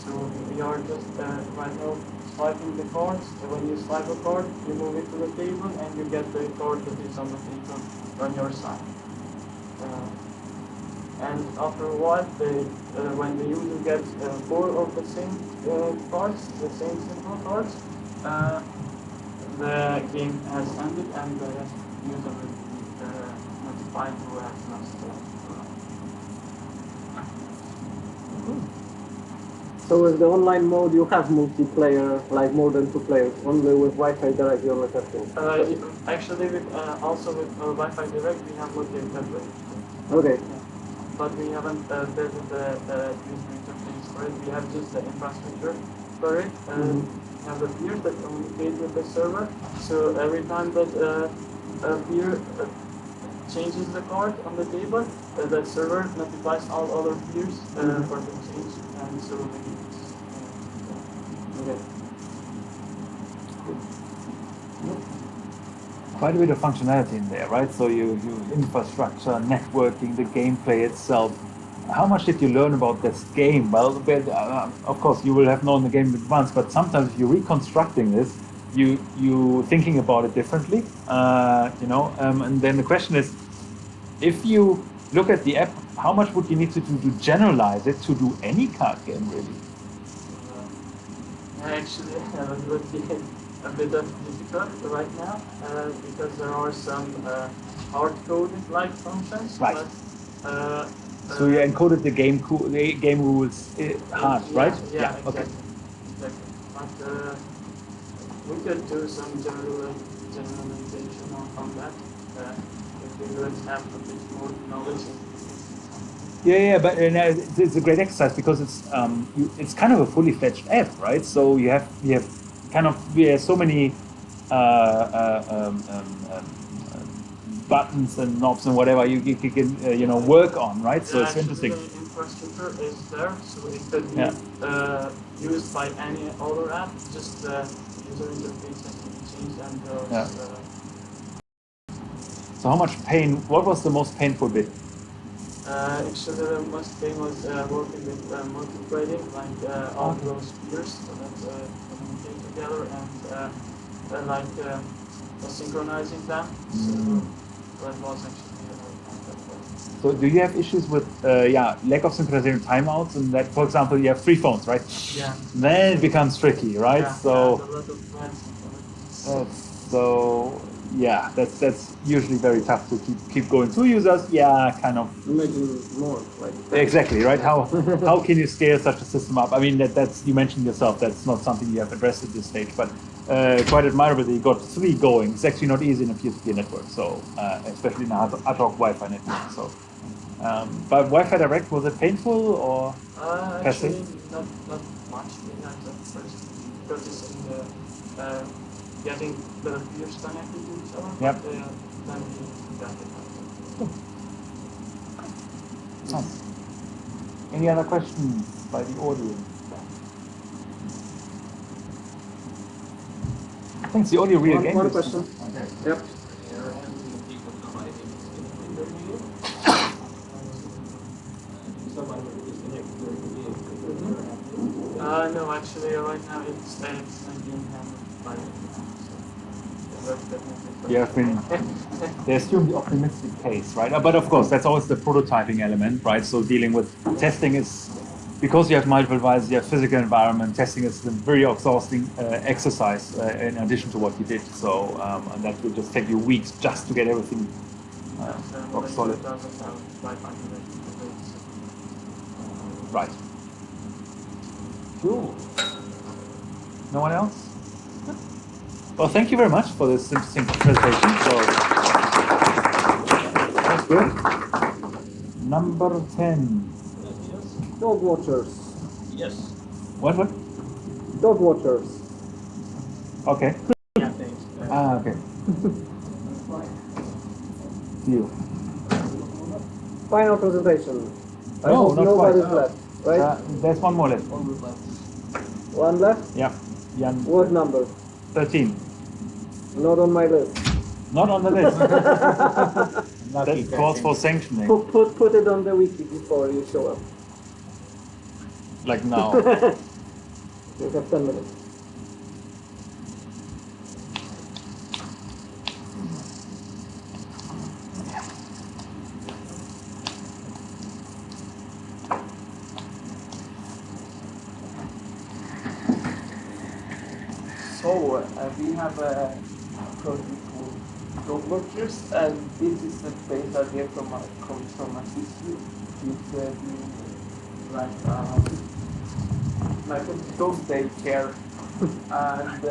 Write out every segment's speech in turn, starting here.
So we are just right now swiping the cards. When you swipe a card, you move it to the table and you get the card that is on the table on your side. And after a while, when the user gets 4 of the same cards, the same simple cards, the game has ended and the user will be notified who has lost the So with the online mode, you have multiplayer, like more than 2 players. Only with Wi-Fi Direct, you're not testing. Actually, also with Wi-Fi Direct, we have multi-player. Okay. Yeah. But we haven't built the user interface for it. We have just the infrastructure for it. We have the peers that communicate with the server. So every time that a peer changes the card on the table, the server notifies all other peers for the change, and so Okay. Quite a bit of functionality in there, right? So you infrastructure, networking, the gameplay itself. How much did you learn about this game? Well, of course, you will have known the game in advance, but sometimes if you're reconstructing this, you thinking about it differently, and then the question is, if you look at the app, how much would you need to do to generalize it to do any card game, really? actually, it would be a bit difficult right now because there are some hard-coded like functions. Right. But, so you encoded the game rules hard, right? Yeah, exactly. Okay. Exactly. But we could do some generalization on that if we would have a bit more knowledge. Yeah, but it's a great exercise because it's kind of a fully fledged app, right? So you have kind of so many buttons and knobs and whatever you can work on, right? So it's interesting. The infrastructure is there, so it could be used by any other app. Just the user interface has to be changed and. So how much pain? What was the most painful bit? Actually, the most pain was working with multi-threading, like all those peers that communicate together and synchronizing them. So that was actually So do you have issues with lack of synchronization timeouts and that, for example, you have 3 phones, right? Yeah. Then it becomes tricky, right? Yeah, so a lot of threads. Yeah, that's usually very tough to keep going. 2 users, kind of. Imagine more, like. Exactly, right? How can you scale such a system up? I mean, that's you mentioned yourself. That's not something you have addressed at this stage, but quite admirable that you got 3 going. It's actually not easy in a peer-to-peer network, so especially in a ad hoc Wi-Fi network. So, but Wi-Fi Direct, was it painful or Actually, not much at first because it's in the getting the peers connected to each other. Yep. But then we got it. Nice. Any other questions by the audience? I think it's the only real game. One question. Okay. Yep. No, actually, right now it's being handled by they assume the optimistic case, right? But of course, that's always the prototyping element, right? So dealing with testing is, because you have multiple devices, you have physical environment, testing is a very exhausting exercise in addition to what you did. So, and that will just take you weeks just to get everything rock solid. Right. Cool. No one else? Well, thank you very much for this interesting presentation. So, that's good. Number 10. Dog watchers. Yes. What? Dog watchers. Okay. Yeah, thanks. Okay. You. Final presentation. I No, hope not nobody's quite. left, right? There's one more left. One left? Yeah. Jan. What number? 13. Not on my list. Not on the list. That calls for sanctioning. Put it on the wiki before you show up. Like now. You have 10 minutes. So we have a project called Dog Watchers, and this is the base idea comes from my sister. She's doing like a dog daycare, and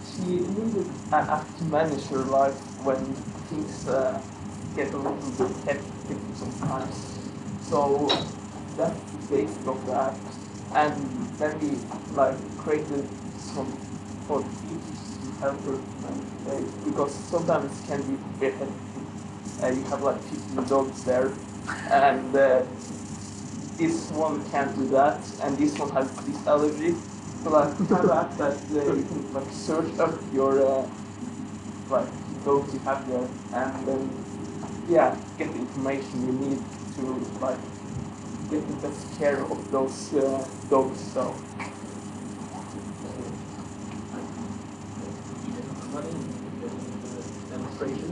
she needed an app to manage her life when things get a little bit hectic sometimes. So that's the basic of the app, and then we like created some for features to help her because sometimes it can be a bit hectic. You have like 15 dogs there, and this one can't do that, and this one has this allergy. So like have an app that you can like search up your like dogs you have there, and then yeah, get the information you need to like get the best care of those dogs. So demonstration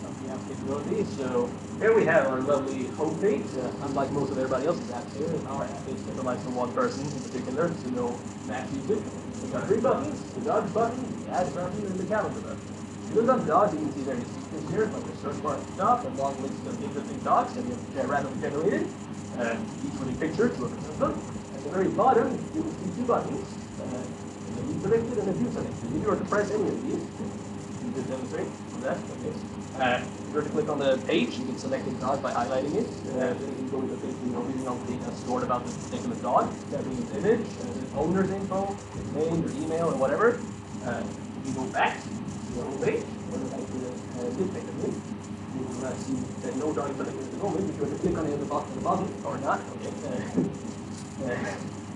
of the app capability. So here we have our lovely homepage. Unlike most of everybody else's apps here, our app is centralized for one person in particular, so no mass usage. We've got 3 buttons: the dogs button, the ads button, and the calendar button. If you look on the dogs, you can see various features here, like the search bar at the top, a long list of interesting dogs that we have randomly generated, each with a picture to represent them. At the very bottom, you will see 2 buttons, the lead selected and the view selected. If you were to press any of these, you can demonstrate on that. Okay. If you were to click on the page, you can select a dog by highlighting it. Then you can go to the page, reading all the data stored about the particular dog. That means image, the owner's info, his name, their email, and whatever. You go back to the home page, or back to this page, I mean. You will see that no dog is selected at the moment. If you were to click on it at the bottom, or not, okay.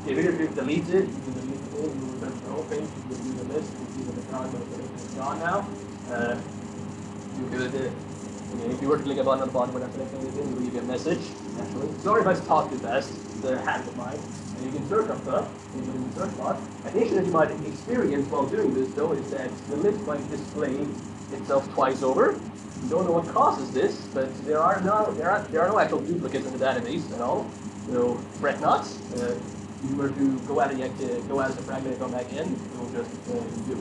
If you delete it, you can delete it. You will return to the home page. You can view the list. You can see that the dog is gone now. You could, if you were to click a button on the bottom without selecting anything, it will give you a message, actually. Sorry if I talk too fast, the habit of mine. And you can search up stuff in the search bar. An issue that you might experience while doing this, though, is that the list might display itself twice over. You don't know what causes this, but there are no actual duplicates in the database at all. So fret not. If you were to go out as a fragment and come back in, it will just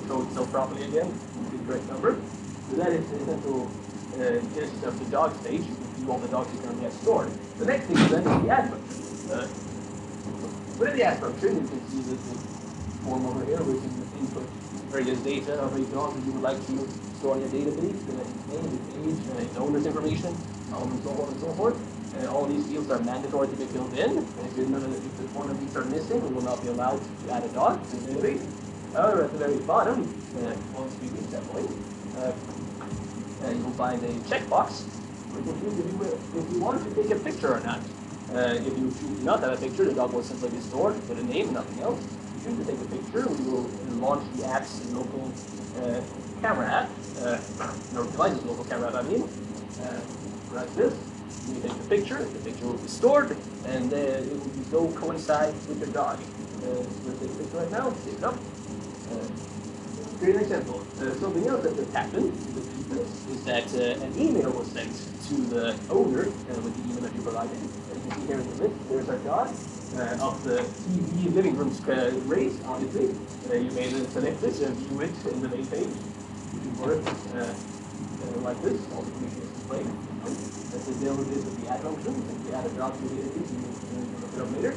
code itself properly again with the correct number. So that is the essential genesis of the dog stage. You can view all the dogs you currently have stored. The next thing is then the add function. Within the add function, you can see this form over here, where you can input various data of a dog that you would like to store in your database, his name, his age, his owner's information, and so on and so forth. All these fields are mandatory to be filled in. And if one of these are missing, we will not be allowed to add a dog to the database. However, at the very bottom, once we reach that point, you will find a checkbox where you can choose if you want to take a picture or not. If you choose to not have a picture, the dog will simply be stored with a name, nothing else. If you choose to take a picture, we will launch the app's local camera app, your device's local camera app, I mean. Like this. You take the picture will be stored, and it will go coincide with your dog. We'll take a picture right now, save it up. Here's an example. Something else that just happened is that an email was sent to the owner with the email that you provided. As you can see here in the list, there's our dog of the TV living room race, obviously. You may then select this and view it in the main page. You can work like this. All the information is displayed. Let's say deal with this with the add function. If we add a job to the database, you can look it up later.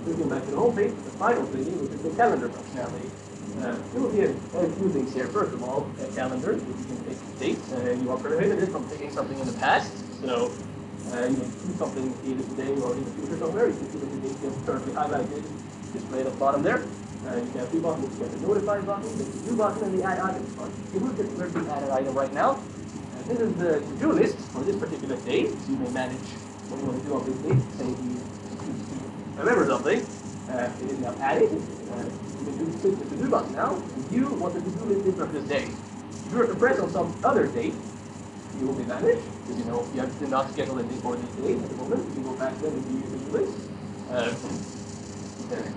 Moving back to the home page, the final thing, which is the calendar functionality. There will be a few things here. First of all, a calendar, which you can take dates. You are prohibited from taking something in the past. So you may do something either today or in the future somewhere. You can see that the date is currently highlighted, displayed at the bottom there. You can have 2 buttons. You have the notify button, the view button, and the add items button. If we look at the added item right now, this is the to-do list for this particular day. So you may manage what you want to do on this day. Say you remember something, it is now added. You can click the to-do button now and view what the to-do list is for this day. If you were to press on some other date, you will be managed, because you did not schedule anything for this day at the moment. You can go back then and view your to-do list.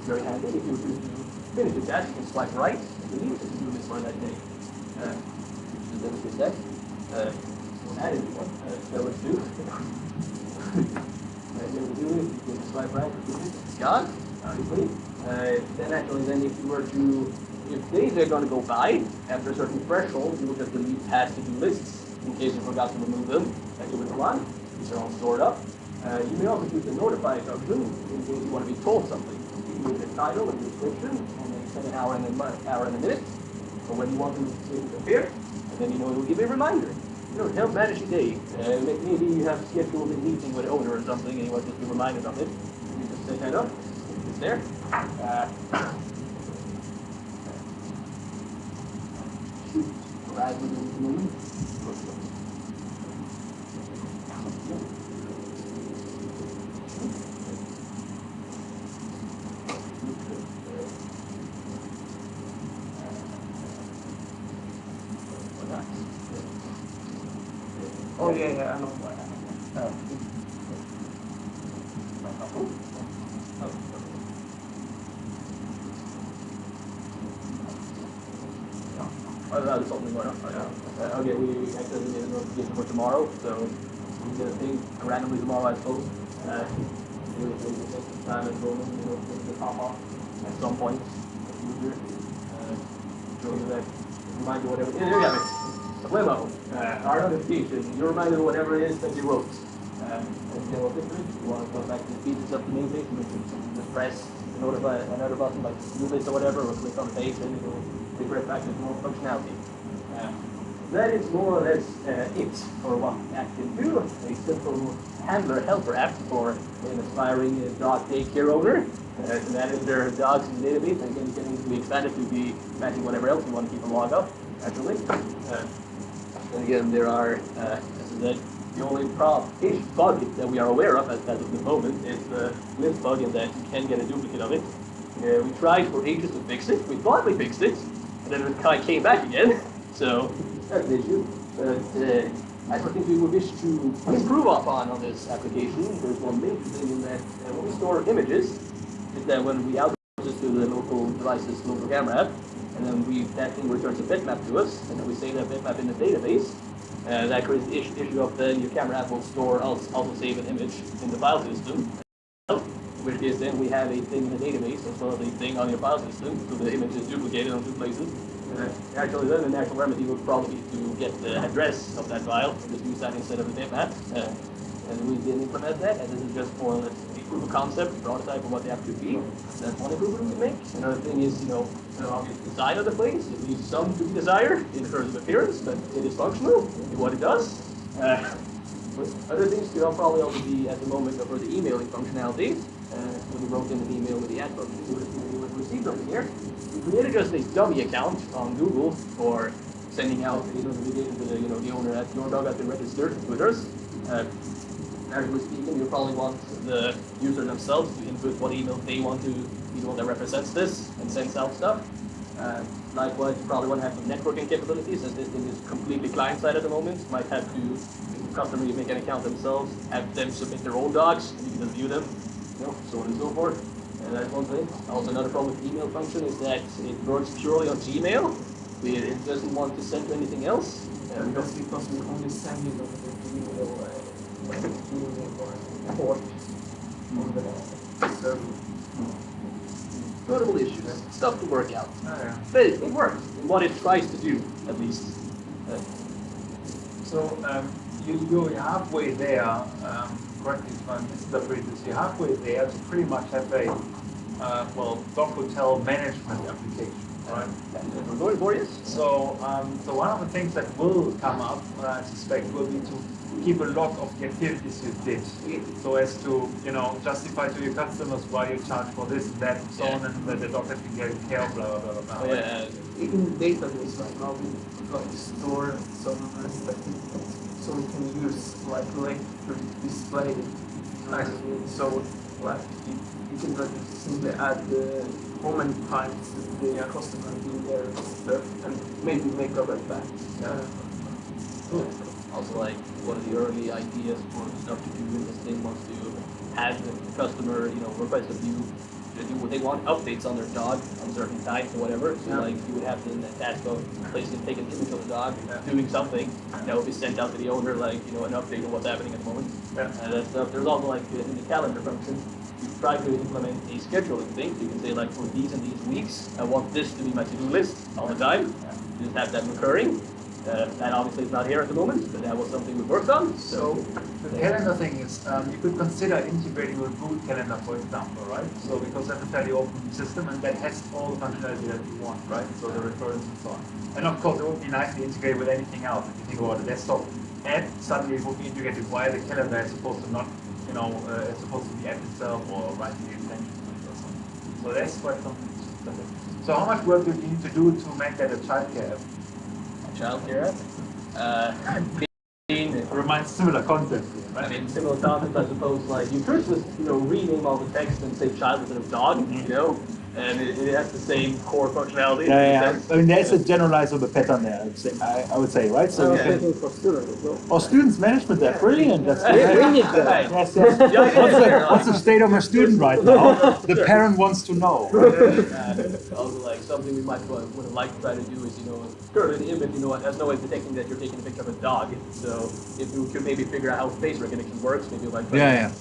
Very handy if you choose to finish the task, you can swipe right and delete it and do this for that day. So that was your set. We'll add it one. So let's do. You can swipe right, it's gone, obviously. Then actually, if you were to, if days are going to go by after a certain threshold, you will just delete past to-do lists in case you forgot to remove them. Like you would want. These are all stored up. You may also use the notify function in case you want to be told something. You can use the title and description, and then set an hour and a minute for when you want to see it appear, and then you know it will give you a reminder. You know, help manage your day. Maybe you have scheduled a meeting with the owner or something, and you want to be reminded of it. You just set that up. It's there. Oh yeah, I know. There's something going on. Okay, we actually did a notification for tomorrow, so we did a thing randomly tomorrow, I suppose. We will take the time and roll in, the pop off at some point. User, show you that, remind you whatever. Yeah, there you have it. A memo, our notification. You're reminded of whatever it is that you wrote. And you know, if you want to go back to the features of the main page, you can just press the notify another button like do this or whatever, or click on the page, and it will right back to more functionality. That is more or less it for what that can do. A simple handler helper app for an aspiring dog daycare owner to manage their dogs in the database, and again you can easily expand it to be matching whatever else you want to keep a log of, actually. And again, there are, as I said, the only bug that we are aware of as of the moment is the list bug, in that you can get a duplicate of it. We tried for ages to fix it. We thought we fixed it, and then it kind of came back again. So that's an issue. But I think we would wish to improve upon on this application. There's one major thing in that when we store images, is that when we output it to the local device's local camera app, and then that thing returns a bitmap to us, and then we save that bitmap in the database. That creates the issue of then your camera app will also save an image in the file system. In which case then we have a thing in the database as well as a thing on your file system, so the image is duplicated on two places. Actually then the natural remedy would probably be to get the address of that file and just use that instead of the bitmap. And we didn't implement that, and this is just more or less a proof of concept, prototype of what the app could be. That's one improvement we can make. Another thing is, the design of the place. It leaves some to be desired in terms of appearance, but it is functional in what it does. Other things could probably also be at the moment for the emailing functionality. When we wrote in an email with the ad function, you would receive something here. We created just a dummy account on Google for sending out notification to the owner that your dog has been registered with us. Narratively speaking, you probably want the user themselves to input what email they want to be the one that represents this and sends out stuff. Likewise, you probably want to have some networking capabilities, as this thing is completely client-side at the moment. You might have to, if the customer make an account themselves, have them submit their own docs, and you can just view them, so on and so forth. And that's one thing. Also, another problem with the email function is that it works purely on Gmail. It doesn't want to send to anything else. That's because we only send you the email or port on the server. Notable issues, stuff to work out. But it works in what it tries to do, at least. So you're halfway there, correct me if I'm misinterpreting this, you're halfway there to pretty much have a, dog hotel management application, right? We're going for it. So one of the things that will come up, I suspect, will be to keep a log of the activities you did, so as to justify to your customers why you charge for this and that and so on, and that the dog has been getting care of, blah blah blah blah. In the database right now, we store some stuff, so we can use link to display it. So you can simply add how many times the customer did their stuff and maybe make a red back. Also, like, one of the early ideas for stuff to do in this thing was to have the customer, request a view, they want updates on their dog on certain times or whatever. So like you would have to in that task of placing take an image of the dog doing something that would be sent out to the owner, like an update on what's happening at the moment. And that stuff. There's also like in the calendar function, you try to implement a scheduling thing. So you can say like for these and these weeks, I want this to be my to-do list all the time. You just have that recurring. That obviously is not here at the moment, but that was something we worked on. So the calendar thing is, you could consider integrating with Boot Calendar, for example, right? So because that's a fairly open system and that has all the functionality that you want, right? So the recurrence and so on. And of course, it would be nice to integrate with anything else. If you think about a desktop app, suddenly it would be integrated via the calendar as opposed to not, as opposed to the app itself or writing the extension or something. So that's quite something specific. So how much work do you need to do to make that a childcare app? Childcare app. It reminds similar concepts, right? I mean, similar concept, I suppose. Like you first just rename all the text and say child instead of dog, and it has the same core functionality. Yeah. I mean, there's a generalizable pattern there. I would say, right? So For students as well. or students management, they're brilliant. That's Brilliant. Yes. What's the state of my student right now? The parent wants to know. Also, like something we might would like to try to do is, for the image, there's no way of detecting that you're taking a picture of a dog. So if you could maybe figure out how face recognition works, maybe like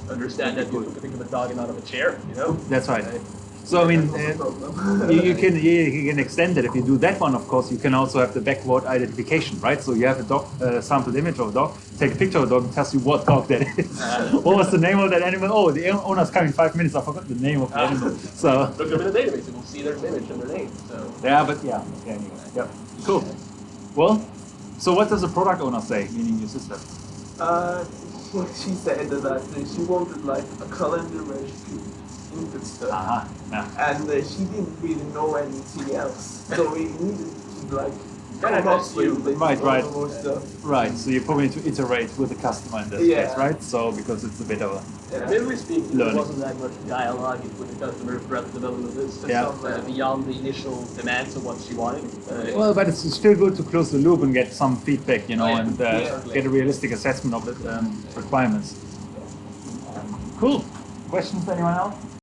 understand that you took a picture of a dog and not of a chair. That's right. So I mean, you can extend it. If you do that one, of course, you can also have the backward identification, right? So you have a dog sampled image of a dog, take a picture of a dog, and tells you what dog that is. What was the name of that animal? Oh, the owner's coming in 5 minutes. I forgot the name of the animal. So look them in the database and we'll see their image and their name. So anyway, cool. Well, so what does the product owner say, meaning your sister? She said that she wanted like a calendar where she could input stuff, and she didn't really know anything else, so we needed to like come up with Right. more stuff. Right, so you probably need to iterate with the customer in this case, right? So because it's a bit of a Generally speaking, there learning. wasn't that much dialogue with the customer throughout the development of this. Beyond the initial demands of what she wanted. well, but it's still good to close the loop and get some feedback, and get a realistic assessment of the requirements. Cool. Questions, anyone else?